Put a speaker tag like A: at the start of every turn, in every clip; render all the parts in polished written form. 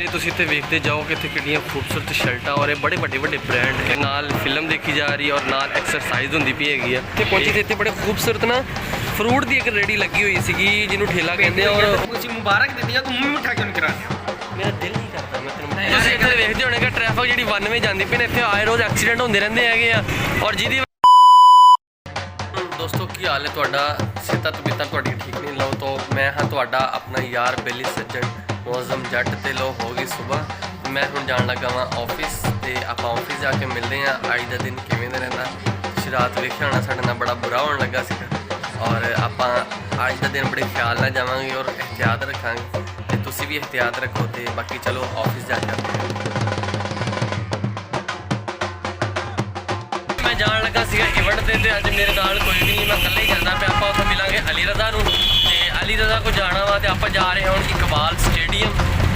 A: ਤੇ ਤੁਸੀਂ ਇੱਥੇ ਵੇਖਦੇ ਜਾਓ ਕਿ ਇੱਥੇ ਕਿੰਨੀਆਂ ਖੂਬਸੂਰਤ ਸ਼ਰਟਾਂ ਔਰ ਇਹ ਬੜੇ ਵੱਡੇ ਬ੍ਰਾਂਡ ਹੈ। ਨਾਲ ਫਿਲਮ ਦੇਖੀ ਜਾ ਰਹੀ ਹੈ ਔਰ ਨਾਲ ਐਕਸਰਸਾਈਜ਼ ਹੁੰਦੀ ਪਈ ਹੈਗੀ ਆ। ਤੇ ਪਹੁੰਚੀ ਤੇ ਇੱਥੇ ਬੜੇ ਖੂਬਸੂਰਤ ਨਾ ਫਰੂਟ ਦੀ ਇੱਕ ਰੇੜੀ ਲੱਗੀ ਹੋਈ ਸੀਗੀ ਜਿਹਨੂੰ ਠੇਲਾ ਕਹਿੰਦੇ ਆ। ਔਰ
B: ਤੁਸੀਂ ਮੁਬਾਰਕ ਦਿੰਦੀ ਆ ਤੂੰ ਮੂੰਹ ਮਿੱਠਾ ਕਿਉਂ ਨਹੀਂ ਕਰਾ ਰਿਹਾ?
A: ਮੇਰਾ ਦਿਲ ਨਹੀਂ ਕਰਦਾ ਮੈਂ ਤੈਨੂੰ। ਤੁਸੀਂ ਇੱਥੇ ਵੇਖਦੇ ਹੋਣੇ ਕਿ ਟ੍ਰੈਫਿਕ ਜਿਹੜੀ 92 ਜਾਂਦੀ ਪਈ ਨੇ, ਇੱਥੇ ਆਏ ਰੋਜ਼ ਐਕਸੀਡੈਂਟ ਹੁੰਦੇ ਰਹਿੰਦੇ ਹੈਗੇ ਆ। ਔਰ ਜਿਹਦੀ ਦੋਸਤੋ ਕੀ ਹਾਲ ਹੈ ਤੁਹਾਡਾ? ਸਿਹਤਾਂ ਤਬੀਅਤਾਂ ਤੁਹਾਡੀ ਠੀਕ ਨਹੀਂ ਲਓ ਤਾਂ ਮੈਂ ਹਾਂ ਤੁਹਾਡਾ ਆਪਣਾ ਯਾਰ ਬੇਲੀ ਸੱਜਣ ਮੌਜ਼ਮ ਜੱਟ ਤੇ ਲੋ ਹੋ ਗਈ ਸਵੇਰ। ਮੈਂ ਹੁਣ ਜਾਣ ਲੱਗਾ ਵਾਂ ਆਫਿਸ ਤੇ ਆਪਾਂ ਆਫਿਸ ਜਾ ਕੇ ਮਿਲਦੇ ਹਾਂ। ਅੱਜ ਦਾ ਦਿਨ ਕਿਵੇਂ ਦਾ ਰਹਿੰਦਾ ਤੁਸੀਂ ਰਾਤ ਵੇਖਿਆ ਹੋਣਾ, ਸਾਡੇ ਨਾਲ ਬੜਾ ਬੁਰਾ ਹੋਣ ਲੱਗਾ ਸੀਗਾ। ਔਰ ਆਪਾਂ ਅੱਜ ਦਾ ਦਿਨ ਬੜੇ ਖਿਆਲ ਨਾਲ ਜਾਵਾਂਗੇ ਔਰ ਇਹਤਿਆਤ ਰੱਖਾਂਗੇ ਤੇ ਤੁਸੀਂ ਵੀ ਇਹਤਿਆਤ ਰੱਖੋ। ਤੇ ਬਾਕੀ ਚਲੋ ਆਫਿਸ ਜਾ ਕੇ ਮੈਂ ਜਾਣ ਲੱਗਾ ਸੀਗਾ ਇਵੈਂਟ ਤੇ ਅੱਜ ਮੇਰੇ ਨਾਲ ਕੋਈ ਵੀ ਨਹੀਂ, ਮੈਂ ਇਕੱਲੇ ਹੀ ਜਾਂਦਾ ਪਿਆ। ਆਪਾਂ ਉੱਥੇ ਮਿਲਾਂਗੇ ਅਲੀ ਰਜ਼ਾ ਨੂੰ ਤੇ ਅਲੀ ਰਜ਼ਾ ਕੋਲ ਜਾਣਾ ਵਾ ਤੇ ਆਪਾਂ ਜਾ ਰਹੇ ਹਾਂ ਹੁਣ ਇਕਬਾਲ ਸਟੇਡੀਅਮ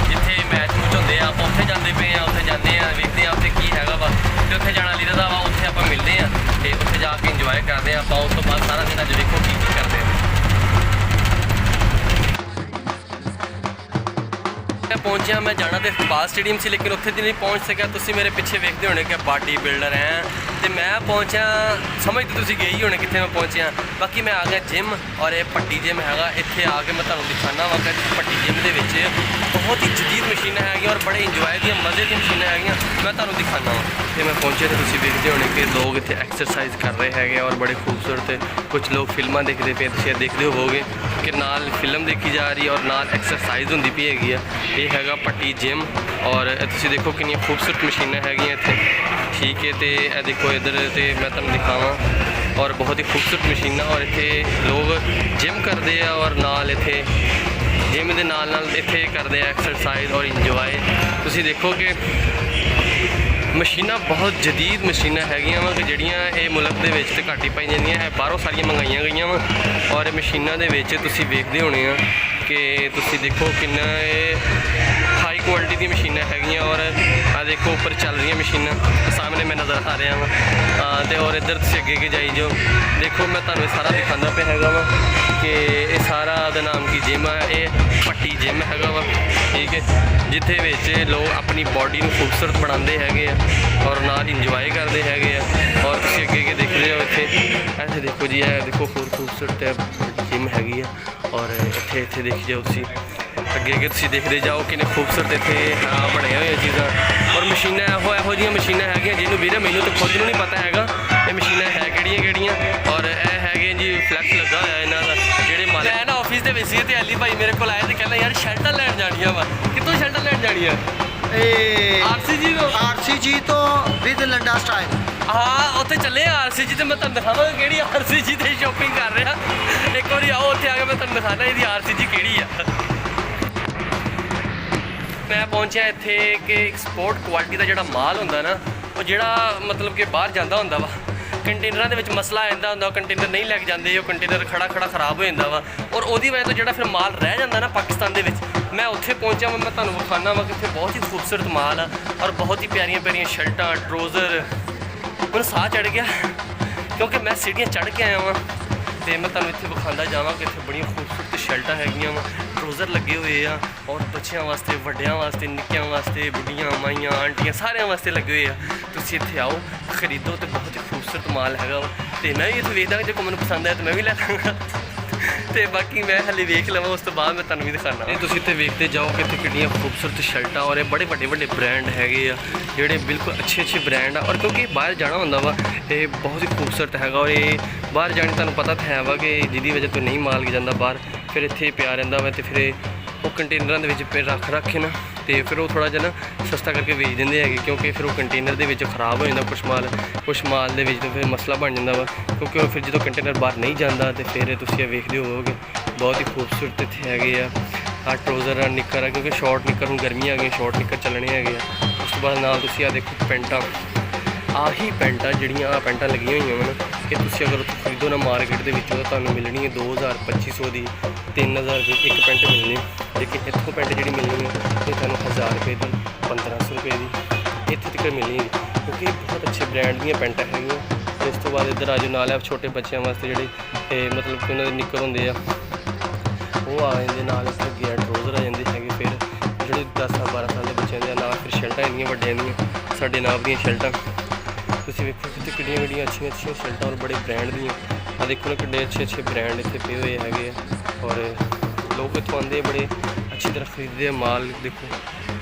A: ਜਿੱਥੇ ਮੈਚ ਮੁੱਚ ਹੁੰਦੇ ਆ। ਆਪਾਂ ਉੱਥੇ ਜਾਂਦੇ ਪਏ ਆ, ਉੱਥੇ ਜਾਂਦੇ ਆ ਵੇਖਦੇ ਆ ਉੱਥੇ ਕੀ ਹੈਗਾ ਵਾ ਤੇ ਉੱਥੇ ਜਾਣਾ ਅਲੀ ਰਜ਼ਾ ਵਾ। ਉੱਥੇ ਆਪਾਂ ਮਿਲਦੇ ਆ ਤੇ ਉੱਥੇ ਜਾ ਕੇ ਇੰਜੋਏ ਕਰਦੇ ਆ ਆਪਾਂ। ਉਸ ਤੋਂ ਬਾਅਦ ਸਾਰਾ ਦਿਨ ਅੱਜ ਵੇਖੋ ਕੀ ਕਰਦੇ ਆ। ਪਹੁੰਚਿਆ ਮੈਂ ਜਾਣਾ ਤੇ ਇਕਬਾਲ ਸਟੇਡੀਅਮ ਸੀ ਲੇਕਿਨ ਉੱਥੇ ਨਹੀਂ ਪਹੁੰਚ ਸਕਿਆ। ਤੁਸੀਂ ਮੇਰੇ ਪਿੱਛੇ ਵੇਖਦੇ ਹੋਣੇ ਕਿ ਬਾਡੀ ਬਿਲਡਰ ਹੈ ਤੇ ਮੈਂ ਪਹੁੰਚਿਆ, ਸਮਝ ਤੇ ਤੁਸੀਂ ਗਏ ਹੀ ਹੋਣੇ ਕਿੱਥੇ ਮੈਂ ਪਹੁੰਚਿਆ। ਬਾਕੀ ਮੈਂ ਆ ਗਿਆ ਜਿਮ ਔਰ ਇਹ ਪੱਟੀ ਜਿਮ ਹੈਗਾ। ਇੱਥੇ ਆ ਕੇ ਮੈਂ ਤੁਹਾਨੂੰ ਦਿਖਾਣਾ ਵਾ ਕਿ ਪੱਟੀ ਜਿਮ ਦੇ ਵਿੱਚ ਬਹੁਤ ਹੀ ਜਦੀਦ ਮਸ਼ੀਨਾਂ ਹੈਗੀਆਂ ਔਰ ਬੜੇ ਇੰਜੋਏ ਦੀਆਂ ਮਜ਼ੇ ਦੀਆਂ ਮਸ਼ੀਨਾਂ ਹੈਗੀਆਂ। ਮੈਂ ਤੁਹਾਨੂੰ ਦਿਖਾਣਾ ਵਾ ਤੇ ਮੈਂ ਪਹੁੰਚਿਆ ਤੇ ਤੁਸੀਂ ਵੇਖਦੇ ਹੋਣੇ ਕਿ ਲੋਕ ਇੱਥੇ ਐਕਸਰਸਾਈਜ਼ ਕਰ ਰਹੇ ਹੈਗੇ ਔਰ ਬੜੇ ਖੂਬਸੂਰਤ ਕੁਝ ਲੋਕ ਫਿਲਮਾਂ ਦੇਖਦੇ ਪਏ। ਤੁਸੀਂ ਦੇਖਦੇ ਹੋਵੋਗੇ ਕਿ ਨਾਲ ਫਿਲਮ ਦੇਖੀ ਜਾ ਰਹੀ ਔਰ ਨਾਲ ਐਕਸਰਸਾਈਜ਼ ਹੁੰਦੀ ਪਈ ਹੈਗੀ ਆ। ਇਹ ਹੈਗਾ ਪੱਟੀ ਜਿਮ ਔਰ ਤੁਸੀਂ ਦੇਖੋ ਕਿੰਨੀਆਂ ਖੂਬਸੂਰਤ ਮਸ਼ੀਨਾਂ ਹੈਗੀਆਂ ਇੱਥੇ, ਠੀਕ ਹੈ। ਤੇ ਇਹ ਦੇਖੋ ਇੱਧਰ ਤੇ ਮੈਂ ਤੁਹਾਨੂੰ ਦਿਖਾਵਾਂ ਔਰ ਬਹੁਤ ਹੀ ਖੂਬਸੂਰਤ ਮਸ਼ੀਨਾਂ ਔਰ ਇੱਥੇ ਲੋਕ ਜਿਮ ਕਰਦੇ ਆ ਔਰ ਨਾਲ ਇੱਥੇ ਜਿਮ ਦੇ ਨਾਲ ਇੱਥੇ ਕਰਦੇ ਆ ਐਕਸਰਸਾਈਜ਼ ਔਰ ਇੰਜੋਏ। ਤੁਸੀਂ ਦੇਖੋ ਕਿ ਮਸ਼ੀਨਾਂ ਬਹੁਤ ਜਦੀਦ ਮਸ਼ੀਨਾਂ ਹੈਗੀਆਂ ਵਾ ਕਿ ਜਿਹੜੀਆਂ ਇਹ ਮੁਲਕ ਦੇ ਵਿੱਚ ਤੇ ਘੱਟ ਹੀ ਪਾਈ ਜਾਂਦੀਆਂ ਹੈ, ਬਾਹਰੋਂ ਸਾਰੀਆਂ ਮੰਗਾਈਆਂ ਗਈਆਂ ਵਾ। ਔਰ ਇਹ ਮਸ਼ੀਨਾਂ ਦੇ ਵਿੱਚ ਤੁਸੀਂ ਵੇਖਦੇ ਹੋਣੇ ਆ ਕਿ ਤੁਸੀਂ ਦੇਖੋ ਕਿੰਨਾ ਇਹ ਹਾਈ ਕੁਆਲਿਟੀ ਦੀ ਮਸ਼ੀਨਾਂ ਹੈਗੀਆਂ। ਔਰ ਆ ਦੇਖੋ ਉੱਪਰ ਚੱਲ ਰਹੀਆਂ ਮਸ਼ੀਨਾਂ ਸਾਹਮਣੇ ਮੈਂ ਨਜ਼ਰ ਆ ਰਿਹਾ ਵਾ ਤੇ ਔਰ ਇੱਧਰ ਤੁਸੀਂ ਅੱਗੇ ਜਾਈ ਜਾਓ ਦੇਖੋ ਮੈਂ ਤੁਹਾਨੂੰ ਸਾਰਾ ਦਿਖਾਉਂਦਾ ਪਿਆ ਹੈਗਾ ਵਾ ਕਿ ਇਹ ਸਾਰਾ ਦਾ ਨਾਮ ਕੀ ਜਿਮ ਆ। ਇਹ ਪੱਟੀ ਜਿਮ ਹੈਗਾ ਵਾ, ਠੀਕ ਹੈ, ਜਿੱਥੇ ਵਿੱਚ ਲੋਕ ਆਪਣੀ ਬਾਡੀ ਨੂੰ ਖੂਬਸੂਰਤ ਬਣਾਉਂਦੇ ਹੈਗੇ ਆ ਔਰ ਨਾਲ ਇੰਜੋਏ ਕਰਦੇ ਹੈਗੇ ਆ। ਔਰ ਤੁਸੀਂ ਅੱਗੇ ਦੇਖ ਰਹੇ ਹੋ ਇੱਥੇ ਦੇਖੋ ਜੀ, ਇਹ ਦੇਖੋ ਹੋਰ ਖੂਬਸੂਰਤ ਜਿਮ ਹੈਗੀ ਆ। ਔਰ ਇੱਥੇ ਦੇਖੀ ਜਾਓ ਤੁਸੀਂ ਅੱਗੇ ਤੁਸੀਂ ਦੇਖਦੇ ਜਾਓ ਕਿੰਨੇ ਖੂਬਸੂਰਤ ਇੱਥੇ ਬਣੇ ਹੋਏ ਚੀਜ਼ਾਂ ਔਰ ਮਸ਼ੀਨਾਂ ਇਹੋ ਜਿਹੀਆਂ ਮਸ਼ੀਨਾਂ ਹੈਗੀਆਂ ਜਿਹਨੂੰ ਵੀਰੇ ਮੈਨੂੰ ਤਾਂ ਖੁਦ ਨੂੰ ਨਹੀਂ ਪਤਾ ਹੈਗਾ ਇਹ ਮਸ਼ੀਨਾਂ ਹੈ ਕਿਹੜੀਆਂ। ਔਰ ਇਹ ਹੈਗੇ ਜੀ ਫਲੈਕਸ ਲੱਗਾ ਹੋਇਆ ਇਹਨਾਂ ਦਾ ਜਿਹੜੇ ਮਾਲਕ। ਮੈਂ ਨਾ ਆਫਿਸ ਦੇ ਵਿੱਚ ਸੀ ਤੇ ਅਲੀ ਭਾਈ ਮੇਰੇ ਕੋਲ ਆਇਆ ਤੇ ਕਹਿੰਦਾ ਯਾਰ ਸ਼ਰਟਾਂ ਲੈਣ ਜਾਣੀਆਂ ਵਾ। ਕਿੱਥੋਂ ਸ਼ਰਟਾਂ ਲੈਣ ਜਾਣੀਆਂ?
B: ਆਰਸੀਜੀ ਤੋਂ ਵਿਦ ਲੰਡਾ ਸਟਾਈਲ।
A: ਹਾਂ ਉੱਥੇ ਚੱਲੇ ਆਰਸੀਜੀ ਤੇ ਮੈਂ ਤੁਹਾਨੂੰ ਦਿਖਾਵਾਂਗਾ ਕਿਹੜੀ ਆਰਸੀਜੀ ਤੇ ਸ਼ੋਪਿੰਗ ਕਰ ਰਿਹਾ। ਇੱਕ ਵਾਰੀ ਆਓ ਉੱਥੇ ਆ ਕੇ ਮੈਂ ਤੁਹਾਨੂੰ ਦਿਖਾਣਾ ਇਹਦੀ ਆਰਸੀਜੀ ਕਿਹੜੀ ਆ। ਮੈਂ ਪਹੁੰਚਿਆ ਇੱਥੇ ਕਿ ਐਕਸਪੋਰਟ ਕੁਆਲਿਟੀ ਦਾ ਜਿਹੜਾ ਮਾਲ ਹੁੰਦਾ ਨਾ ਉਹ ਜਿਹੜਾ ਮਤਲਬ ਕਿ ਬਾਹਰ ਜਾਂਦਾ ਹੁੰਦਾ ਵਾ, ਕੰਟੇਨਰਾਂ ਦੇ ਵਿੱਚ ਮਸਲਾ ਆ ਜਾਂਦਾ ਹੁੰਦਾ, ਕੰਟੇਨਰ ਨਹੀਂ ਲੈ ਕੇ ਜਾਂਦੇ, ਉਹ ਕੰਟੇਨਰ ਖੜਾ ਖਰਾਬ ਹੋ ਜਾਂਦਾ ਵਾ ਔਰ ਉਹਦੀ ਵਜ੍ਹਾ ਤੋਂ ਜਿਹੜਾ ਫਿਰ ਮਾਲ ਰਹਿ ਜਾਂਦਾ ਨਾ ਪਾਕਿਸਤਾਨ ਦੇ ਵਿੱਚ। ਮੈਂ ਉੱਥੇ ਪਹੁੰਚਿਆ ਮੈਂ ਤੁਹਾਨੂੰ ਵਿਖਾਉਣਾ ਵਾ ਕਿ ਇੱਥੇ ਬਹੁਤ ਹੀ ਖੂਬਸੂਰਤ ਮਾਲ ਆ ਔਰ ਬਹੁਤ ਹੀ ਪਿਆਰੀਆਂ ਸ਼ਰਟਾਂ ਟਰੋਜ਼ਰ। ਮੈਨੂੰ ਸਾਹ ਚੜ੍ਹ ਗਿਆ ਕਿਉਂਕਿ ਮੈਂ ਸੀੜੀਆਂ ਚੜ੍ਹ ਕੇ ਆਇਆ ਵਾਂ ਤੇ ਮੈਂ ਤੁਹਾਨੂੰ ਇੱਥੇ ਵਿਖਾਉਂਦਾ ਜਾਵਾਂ ਕਿ ਇੱਥੇ ਬੜੀਆਂ ਖੂਬਸੂਰਤ ਸ਼ਰਟਾਂ ਹੈਗੀਆਂ ਵਾ, ਟਰੋਜ਼ਰ ਲੱਗੇ ਹੋਏ ਆ ਔਰ ਬੱਚਿਆਂ ਵਾਸਤੇ, ਵੱਡਿਆਂ ਵਾਸਤੇ, ਨਿੱਕਿਆਂ ਵਾਸਤੇ, ਬੁੱਢੀਆਂ ਮਾਈਆਂ ਆਂਟੀਆਂ ਸਾਰਿਆਂ ਵਾਸਤੇ ਲੱਗੇ ਹੋਏ ਆ। ਤੁਸੀਂ ਇੱਥੇ ਆਓ ਖਰੀਦੋ ਤੇ ਬਹੁਤ ਹੀ ਖੂਬਸੂਰਤ ਮਾਲ ਹੈਗਾ ਵਾ ਤੇ ਮੈਂ ਵੀ ਇੱਥੇ ਵੇਖਦਾ ਜੇ ਕੋਈ ਮੈਨੂੰ ਪਸੰਦ ਆਇਆ ਤਾਂ ਮੈਂ ਵੀ ਲੈ ਲਾਂਗਾ ਤੇ ਬਾਕੀ ਮੈਂ ਹਾਲੇ ਵੇਖ ਲਵਾਂ ਉਸ ਤੋਂ ਬਾਅਦ ਮੈਂ ਤੁਹਾਨੂੰ ਵੀ ਦਿਖਾਉਣਾ। ਇਹ ਤੁਸੀਂ ਇੱਥੇ ਵੇਖਦੇ ਜਾਓ ਕਿ ਇੱਥੇ ਕਿੰਨੀਆਂ ਖੂਬਸੂਰਤ ਸ਼ਰਟਾਂ ਔਰ ਇਹ ਬੜੇ ਵੱਡੇ ਬ੍ਰਾਂਡ ਹੈਗੇ ਆ ਜਿਹੜੇ ਬਿਲਕੁਲ ਅੱਛੇ ਬ੍ਰਾਂਡ ਆ। ਔਰ ਕਿਉਂਕਿ ਬਾਹਰ ਜਾਣਾ ਹੁੰਦਾ ਵਾ ਇਹ ਬਹੁਤ ਹੀ ਖੂਬਸੂਰਤ ਹੈਗਾ ਔਰ ਇਹ ਬਾਹਰ ਜਾਣ ਤੁਹਾਨੂੰ ਪਤਾ ਤਾਂ ਹੈ ਵਾ ਕਿ ਜਿਹਦੀ ਵਜ੍ਹਾ ਤੋਂ ਨਹੀਂ ਮਾਲ ਜਾਂਦਾ ਬਾਹਰ, ਫਿਰ ਇੱਥੇ ਪਿਆ ਰਹਿੰਦਾ ਵਾ ਤੇ ਫਿਰ ਉਹ ਕੰਟੇਨਰਾਂ ਦੇ ਵਿੱਚ ਫਿਰ ਰੱਖ ਕੇ ਨਾ ਤੇ ਫਿਰ ਉਹ ਥੋੜ੍ਹਾ ਜਿਹਾ ਨਾ ਸਸਤਾ ਕਰਕੇ ਵੇਚ ਦਿੰਦੇ ਹੈਗੇ ਕਿਉਂਕਿ ਫਿਰ ਉਹ ਕੰਟੇਨਰ ਦੇ ਵਿੱਚ ਖਰਾਬ ਹੋ ਜਾਂਦਾ ਕੁਛ ਮਾਲ ਦੇ ਵਿੱਚ ਤਾਂ ਫਿਰ ਮਸਲਾ ਬਣ ਜਾਂਦਾ ਵਾ ਕਿਉਂਕਿ ਉਹ ਫਿਰ ਜਦੋਂ ਕੰਟੇਨਰ ਬਾਹਰ ਨਹੀਂ ਜਾਂਦਾ ਤੇ ਫਿਰ ਤੁਸੀਂ ਇਹ ਵੇਖਦੇ ਹੋਵੋਗੇ ਬਹੁਤ ਹੀ ਖੂਬਸੂਰਤ ਇੱਥੇ ਹੈਗੇ ਆ ਟਰੋਜ਼ਰ ਆ, ਨਿੱਕਰ ਆ ਕਿਉਂਕਿ ਸ਼ਾਰਟ ਨਿੱਕਰ ਹੁਣ ਗਰਮੀਆਂ ਆ ਗਈਆਂ, ਸ਼ਾਰਟ ਨਿੱਕਰ ਚੱਲਣੇ ਹੈਗੇ ਆ। ਉਸ ਤੋਂ ਬਾਅਦ ਨਾਲ ਤੁਸੀਂ ਆ ਦੇਖੋ ਪੈਂਟਾਂ, ਆਹੀ ਪੈਂਟਾਂ ਜਿਹੜੀਆਂ ਆ ਪੈਂਟਾਂ ਲੱਗੀਆਂ ਹੋਈਆਂ ਹਨ ਕਿ ਤੁਸੀਂ ਅਗਰ ਉੱਥੋਂ ਖਰੀਦੋ ਨਾ ਮਾਰਕੀਟ ਦੇ ਵਿੱਚੋਂ ਤਾਂ ਤੁਹਾਨੂੰ ਮਿਲਣੀ ਹੈ 2000-2500 ਦੀ, 3000 ਦੀ ਇੱਕ ਪੈਂਟ ਮਿਲਣੀ। ਲੇਕਿਨ ਇੱਥੋਂ ਪੈਂਟ ਜਿਹੜੀ ਮਿਲਣੀ ਹੈ ਇਹ ਤੁਹਾਨੂੰ 1000 ਰੁਪਏ ਦੀ, 1500 ਰੁਪਏ ਦੀ ਇੱਥੇ ਤੱਕ ਮਿਲਣੀ ਹੈ ਕਿਉਂਕਿ ਬਹੁਤ ਅੱਛੇ ਬ੍ਰਾਂਡ ਦੀਆਂ ਪੈਂਟਾਂ ਹੈਗੀਆਂ। ਇਸ ਤੋਂ ਬਾਅਦ ਇੱਧਰ ਆ ਜੋ ਨਾਲ ਆ ਛੋਟੇ ਬੱਚਿਆਂ ਵਾਸਤੇ ਜਿਹੜੇ ਮਤਲਬ ਕਿ ਉਹਨਾਂ ਦੇ ਨਿੱਕਰ ਹੁੰਦੇ ਆ ਉਹ ਆ ਜਾਂਦੇ ਨਾਲ, ਇਸ ਅੱਗੇ ਟਰੋਜ਼ਰ ਆ ਜਾਂਦੇ ਹੈਗੇ। ਫਿਰ ਜਿਹੜੇ 10-12 ਸਾਲ ਦੇ ਬੱਚਿਆਂ ਦੇ ਨਾਲ ਫਿਰ ਸ਼ਰਟਾਂ ਇੰਨੀਆਂ ਵੱਡੀਆਂ ਦੀਆਂ ਸਾਡੇ ਨਾਪ ਦੀਆਂ ਸ਼ਰਟਾਂ ਤੁਸੀਂ ਵੇਖੋ ਕਿਤੇ ਕਿੱਡੀਆਂ ਅੱਛੀਆਂ ਸ਼ਰਟਾਂ ਔਰ ਬੜੇ ਬ੍ਰਾਂਡ ਦੀਆਂ ਆ ਦੇਖੋ ਨਾ ਕਿੰਨੇ ਅੱਛੇ ਬ੍ਰਾਂਡ ਇੱਥੇ ਪਏ ਹੋਏ ਹੈਗੇ ਆ ਔਰ ਲੋਕ ਇੱਥੋਂ ਆਉਂਦੇ ਬੜੇ ਅੱਛੀ ਤਰ੍ਹਾਂ ਖਰੀਦਦੇ ਆ ਮਾਲ ਦੇਖੋ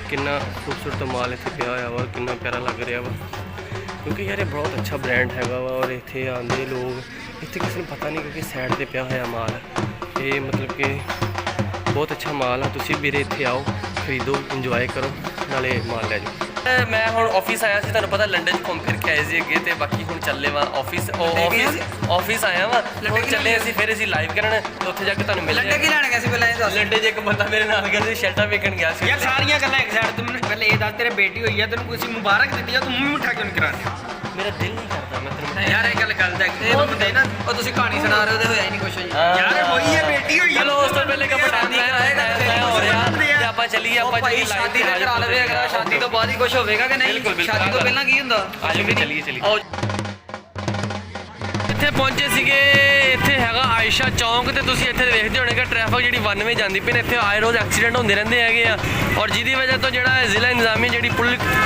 A: ਕਿੰਨਾ ਖੂਬਸੂਰਤ ਮਾਲ ਇੱਥੇ ਪਿਆ ਹੋਇਆ ਵਾ ਕਿੰਨਾ ਪਿਆਰਾ ਲੱਗ ਰਿਹਾ ਵਾ ਕਿਉਂਕਿ ਯਾਰ ਇਹ ਬਹੁਤ ਅੱਛਾ ਬ੍ਰਾਂਡ ਹੈਗਾ ਵਾ ਔਰ ਇੱਥੇ ਆਉਂਦੇ ਲੋਕ ਇੱਥੇ ਕਿਸੇ ਨੂੰ ਪਤਾ ਨਹੀਂ ਕਿਉਂਕਿ ਸਾਈਡ ਤੇ ਪਿਆ ਹੋਇਆ ਮਾਲ ਇਹ ਮਤਲਬ ਕਿ ਬਹੁਤ ਅੱਛਾ ਮਾਲ ਆ ਤੁਸੀਂ ਵੀਰੇ ਇੱਥੇ ਆਓ ਖਰੀਦੋ ਇੰਜੋਏ ਕਰੋ ਨਾਲੇ ਮਾਲ ਲੈ ਜਾਓ ਮੈਂ ਹੁਣ ਆਫਿਸ ਆਇਆ ਸੀ ਤੁਹਾਨੂੰ ਪਤਾ ਲੰਡਨ 'ਚ ਘੁੰਮ ਫਿਰ ਕੇ ਆਏ ਸੀ ਅੱਗੇ ਤੇ ਬਾਕੀ ਹੁਣ ਚੱਲੇ ਵਾ ਆਫਿਸ ਆਇਆ ਵਾ ਹੁਣ ਚੱਲੇ ਅਸੀਂ ਫਿਰ ਅਸੀਂ ਲਾਈਵ ਕਰਨ ਤੇ ਉੱਥੇ ਜਾ ਕੇ ਤੁਹਾਨੂੰ ਮਿਲਦੇ
B: ਲੰਡੇ ਕੀ ਲੈਣ ਗਿਆ ਸੀ ਪਹਿਲਾਂ ਇਹ ਦੱਸ।
A: ਲੰਡੇ 'ਚ ਇੱਕ ਬੰਦਾ ਮੇਰੇ ਨਾਲ ਗਿਆ ਸੀ ਸ਼ਰਟਾਂ ਵੇਚਣ ਗਿਆ ਸੀ
B: ਯਾਰ ਸਾਰੀਆਂ ਗੱਲਾਂ ਇੱਕ ਸਾਈਡ ਤੂੰ ਮੈਨੂੰ ਪਹਿਲੇ ਇਹ ਦੱਸ ਤੇਰੇ ਬੇਟੀ ਹੋਈ ਆ ਤੈਨੂੰ ਕੋਈ ਮੁਬਾਰਕ ਦਿੱਤੀ ਆ ਤੂੰ ਮੂੰਹ ਮਿੱਠਾ ਕਿਉਂ ਨਹੀਂ ਕਰਾਉਂਦਾ?
A: ਮੇਰਾ ਦਿਲ ਨਹੀਂ ਕਰਦਾ ਮੈਂ ਤੈਨੂੰ
B: ਯਾਰ ਇਹ ਗੱਲ ਗਲਤ ਹੈ ਇਹ ਬੰਦੇ ਨਾ ਉਹ ਤੁਸੀਂ ਕਹਾਣੀ ਸੁਣਾ ਰਹੇ ਹੋ ਤੇ ਹੋਇਆ ਹੀ ਨਹੀਂ ਕੁਛ ਯਾਰ ਹੋਈ ਹੈ ਬੇਟੀ ਹੋਈ
A: ਚਲੋ ਉਸ ਤੋਂ ਪਹਿਲੇ ਕਪੜਾ ਹੋ ਰਿਹਾ ਤੇ ਆਪਾਂ ਚੱਲੀਏ ਆਪਾਂ
B: ਭਾਈ ਸ਼ਾਦੀ ਤੇ ਕਰਾ ਲਵੇ ਅਗਰ ਸ਼ਾਦੀ ਤੋਂ ਬਾਅਦ ਹੀ ਕੁਝ ਹੋਵੇਗਾ ਕਿ ਨਹੀਂ ਸ਼ਾਦੀ ਤੋਂ ਪਹਿਲਾਂ ਕੀ ਹੁੰਦਾ
A: ਆਜੋ ਵੀ ਚੱਲੀਏ ਇੱਥੇ ਪਹੁੰਚੇ ਸੀਗੇ ਇੱਥੇ ਹੈਗਾ ਆਇਸ਼ਾ ਚੌਂਕ ਤੇ ਤੁਸੀਂ ਇੱਥੇ ਵੇਖਦੇ ਹੋਣੇ ਕਿ ਟ੍ਰੈਫਿਕ ਜਿਹੜੀ ਵਨ ਵੇ ਜਾਂਦੀ ਪਈ ਨੇ ਇੱਥੇ ਆਏ ਰੋਜ਼ ਐਕਸੀਡੈਂਟ ਹੁੰਦੇ ਰਹਿੰਦੇ ਹੈਗੇ ਆ ਔਰ ਜਿਹਦੀ ਵਜ੍ਹਾ ਤੋਂ ਜਿਹੜਾ ਜ਼ਿਲ੍ਹਾ ਇੰਤਜ਼ਾਮੀ ਜਿਹੜੀ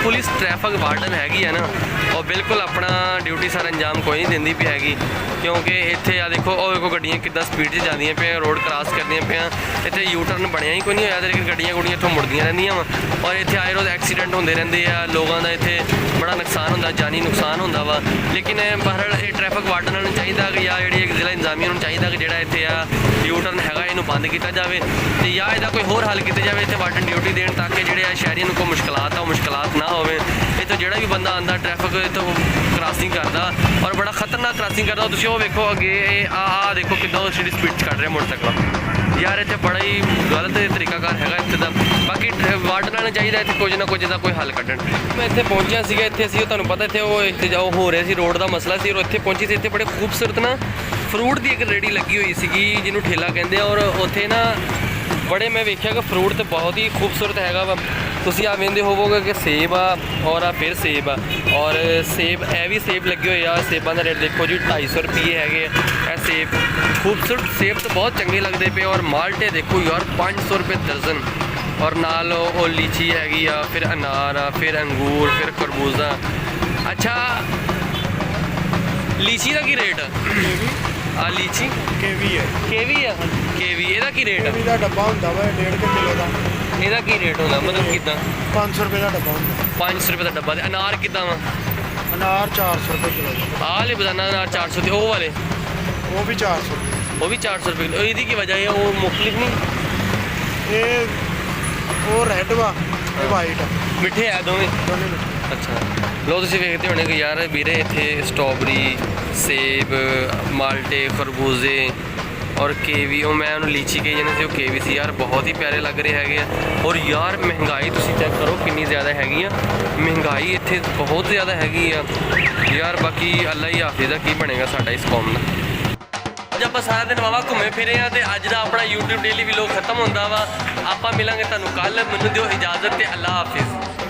A: ਪੁਲਿਸ ਟ੍ਰੈਫਿਕ ਵਾਰਡਨ ਹੈਗੀ ਆ ਨਾ ਉਹ ਬਿਲਕੁਲ ਆਪਣਾ ਡਿਊਟੀ ਸਾਰਾ ਅੰਜਾਮ ਕੋਈ ਨਹੀਂ ਦਿੰਦੀ ਪਈ ਹੈਗੀ ਕਿਉਂਕਿ ਇੱਥੇ ਆ ਦੇਖੋ ਉਹ ਦੇਖੋ ਗੱਡੀਆਂ ਕਿੱਦਾਂ ਸਪੀਡ 'ਚ ਜਾਂਦੀਆਂ ਪਈਆਂ ਰੋਡ ਕ੍ਰਾਸ ਕਰਦੀਆਂ ਪਈਆਂ ਇੱਥੇ ਯੂ ਟਰਨ ਬਣਿਆ ਹੀ ਕੋਈ ਨਹੀਂ ਹੋਇਆ ਤੇ ਲੇਕਿਨ ਗੱਡੀਆਂ ਇੱਥੋਂ ਮੁੜਦੀਆਂ ਰਹਿੰਦੀਆਂ ਵਾ ਔਰ ਇੱਥੇ ਆਏ ਰੋਜ਼ ਐਕਸੀਡੈਂਟ ਹੁੰਦੇ ਰਹਿੰਦੇ ਆ ਲੋਕਾਂ ਦਾ ਇੱਥੇ ਬੜਾ ਨੁਕਸਾਨ ਹੁੰਦਾ ਜਾਨੀ ਨੁਕਸਾਨ ਹੁੰਦਾ ਵਾ ਲੇਕਿਨ ਬਹਰਹਾਲ ਇਹ ਟ੍ਰੈਫਿਕ ਵਾਰਡਨ ਨੂੰ ਚਾਹੀਦਾ ਕਿ ਜਾਂ ਜਿਹੜੀ ਜ਼ਿਲ੍ਹਾ ਇੰਤਜ਼ਾਮੀਆ ਨੂੰ ਚਾਹੀਦਾ ਕਿ ਜਿਹੜਾ ਇੱਥੇ ਆ ਯੂ ਟਰਨ ਹੈਗਾ ਇਹਨੂੰ ਬੰਦ ਕੀਤਾ ਜਾਵੇ ਤੇ ਜਾਂ ਇਹਦਾ ਕੋਈ ਹੋਰ ਹੱਲ ਕੀਤਾ ਜਾਵੇ ਇੱਥੇ ਵਾਰਡਨ ਡਿਊਟੀ ਦੇਣ ਤਾਂ ਕਿ ਜਿਹੜੇ ਆ ਸ਼ਹਿਰੀਆਂ ਨੂੰ ਕੋਈ ਮੁਸ਼ਕਲਾਤ ਆ ਉਹ ਮੁਸ਼ਕਲਾਤ ਨਾ ਹੋਵੇ ਇੱਥੋਂ ਜਿਹੜਾ ਵੀ ਬੰਦਾ ਆਉਂਦਾ ਟ੍ਰੈਫਿਕ ਇੱਥੋਂ ਕ੍ਰਾਸਿੰਗ ਕਰਦਾ ਔਰ ਬੜਾ ਖਤਰਨਾਕ ਕ੍ਰਾਸਿੰਗ ਕਰਦਾ ਤੁਸੀਂ ਉਹ ਵੇਖੋ ਅੱਗੇ ਇਹ ਆ ਦੇਖੋ ਕਿੱਦਾਂ ਉਹ ਜਿਹੜੀ ਸਪੀਡ 'ਚ ਕੱਢ ਰਿਹਾ ਮੋਟਰਸਾਈਕਲ ਯਾਰ ਇੱਥੇ ਬੜਾ ਹੀ ਗਲਤ ਤਰੀਕਾਕਾਰ ਹੈਗਾ ਇੱਥੇ ਦਾ ਬਾਕੀ ਵਾਰਡਨਾਂ ਨੂੰ ਚਾਹੀਦਾ ਇੱਥੇ ਕੁਝ ਨਾ ਕੁਝ ਦਾ ਕੋਈ ਹੱਲ ਕੱਢਣ ਮੈਂ ਇੱਥੇ ਪਹੁੰਚਿਆ ਸੀਗਾ ਇੱਥੇ ਅਸੀਂ ਤੁਹਾਨੂੰ ਪਤਾ ਇੱਥੇ ਉਹ ਹੋ ਰਿਹਾ ਸੀ ਰੋਡ ਦਾ ਮਸਲਾ ਸੀ ਔਰ ਇੱਥੇ ਪਹੁੰਚੀ ਸੀ ਇੱਥੇ ਬੜੇ ਖੂਬਸੂਰਤ ਨਾ ਫਰੂਟ ਦੀ ਇੱਕ ਰੇਹੜੀ ਲੱਗੀ ਹੋਈ ਸੀਗੀ ਜਿਹਨੂੰ ਠੇਲਾ ਕਹਿੰਦੇ ਆ ਔਰ ਉੱਥੇ ਨਾ ਬੜੇ ਮੈਂ ਵੇਖਿਆ ਕਿ ਫਰੂਟ ਤੇ ਬਹੁਤ ਹੀ ਖੂਬਸੂਰਤ ਹੈਗਾ ਵਾ ਤੁਸੀਂ ਆ ਵੇਖਦੇ ਹੋਵੋਗੇ ਕਿ ਸੇਬ ਆ ਔਰ ਆ ਫਿਰ ਸੇਬ ਆ ਔਰ ਸੇਬ ਇਹ ਵੀ ਸੇਬ ਲੱਗੇ ਹੋਏ ਆ ਸੇਬਾਂ ਦਾ ਰੇਟ ਦੇਖੋ ਜੀ 250 ਰੁਪਏ ਹੈਗੇ ਇਹ ਸੇਬ ਖੂਬਸੂਰਤ ਸੇਬ ਤਾਂ ਬਹੁਤ ਚੰਗੇ ਲੱਗਦੇ ਪਏ ਔਰ ਮਾਲਟੇ ਦੇਖੋ ਯਾਰ 500 ਰੁਪਏ ਦਰਜਨ ਔਰ ਨਾਲ ਉਹ ਲੀਚੀ ਹੈਗੀ ਆ ਫਿਰ ਅਨਾਰ ਆ ਫਿਰ ਅੰਗੂਰ ਫਿਰ ਖਰਬੂਜ਼ਾ ਅੱਛਾ ਲੀਚੀ ਦਾ ਕੀ ਰੇਟ ਆ ਲੀਚੀ
C: ਕੇਵੀ ਹੈ
A: ਕੇਵੀ ਆ ਕੇਵੀ ਇਹਦਾ ਕੀ ਰੇਟ ਆ
C: ਕੇਵੀ ਦਾ ਡੱਬਾ ਹੁੰਦਾ ਵਾ 1.5 ਕਿਲੋ ਦਾ
A: ਇਹਦਾ ਕੀ ਰੇਟ ਹੁੰਦਾ ਮਤਲਬ ਕਿਦਾਂ
C: 500 ਰੁਪਏ ਦਾ ਡੱਬਾ ਹੁੰਦਾ
A: 500 ਰੁਪਏ ਦਾ ਡੱਬਾ ਤੇ ਅਨਾਰ ਕਿਦਾਂ ਵਾ
C: ਅਨਾਰ 400 ਰੁਪਏ ਕਿਲੋ ਦਾ
A: ਆਹ ਵਾਲੇ ਬਦਾਨਾ ਅਨਾਰ 400 ਤੇ ਉਹ ਵਾਲੇ
C: ਉਹ ਵੀ 400 ਰੁਪਏ
A: ਉਹ ਵੀ 400 ਰੁਪਏ ਕਿਲੋ ਇਹਦੀ ਕੀ ਵਜ੍ਹਾ ਹੈ ਉਹ ਮੁਖਤਲਿਫ ਨਹੀਂ
C: ਉਹ ਰੈੱਡ ਵਾ ਇਹ ਵਾਈਟ ਆ
A: ਮਿੱਠੇ ਆ ਦੋਵੇਂ
C: ਦੋਨੇ ਮਿੱਠੇ।
A: ਅੱਛਾ ਲੋ ਤੁਸੀਂ ਵੇਖਦੇ ਹੋਣੇ ਕਿ ਯਾਰ ਵੀਰੇ ਇੱਥੇ ਸਟ੍ਰਾਬੇਰੀ ਸੇਬ ਮਾਲਟੇ ਖਰਬੂਜ਼ੇ ਔਰ ਕੇਵੀ ਉਹ ਮੈਂ ਉਹਨੂੰ ਲੀਚੀ ਕਹੀ ਜਾਂਦੇ ਸੀ ਉਹ ਕੇਵੀ ਸੀ ਯਾਰ ਬਹੁਤ ਹੀ ਪਿਆਰੇ ਲੱਗ ਰਹੇ ਹੈਗੇ ਆ ਔਰ ਯਾਰ ਮਹਿੰਗਾਈ ਤੁਸੀਂ ਚੈੱਕ ਕਰੋ ਕਿੰਨੀ ਜ਼ਿਆਦਾ ਹੈਗੀ ਆ ਮਹਿੰਗਾਈ ਇੱਥੇ ਬਹੁਤ ਜ਼ਿਆਦਾ ਹੈਗੀ ਆ ਯਾਰ ਬਾਕੀ ਅੱਲਾ ਹੀ ਹਾਫਿਜ਼ ਆ ਕੀ ਬਣੇਗਾ ਸਾਡਾ ਇਸ ਕੌਮ ਦਾ ਅੱਜ ਆਪਾਂ ਸਾਰਾ ਦਿਨ ਵਾਵਾ ਘੁੰਮੇ ਫਿਰੇ ਆ ਤੇ ਅੱਜ ਦਾ ਆਪਣਾ YouTube ਡੇਲੀ ਵਲੌਗ ਖਤਮ ਹੁੰਦਾ ਵਾ ਆਪਾਂ ਮਿਲਾਂਗੇ ਤੁਹਾਨੂੰ ਕੱਲ ਮੈਨੂੰ ਦਿਓ ਇਜਾਜ਼ਤ ਤੇ ਅੱਲਾ ਹਾਫਿਜ਼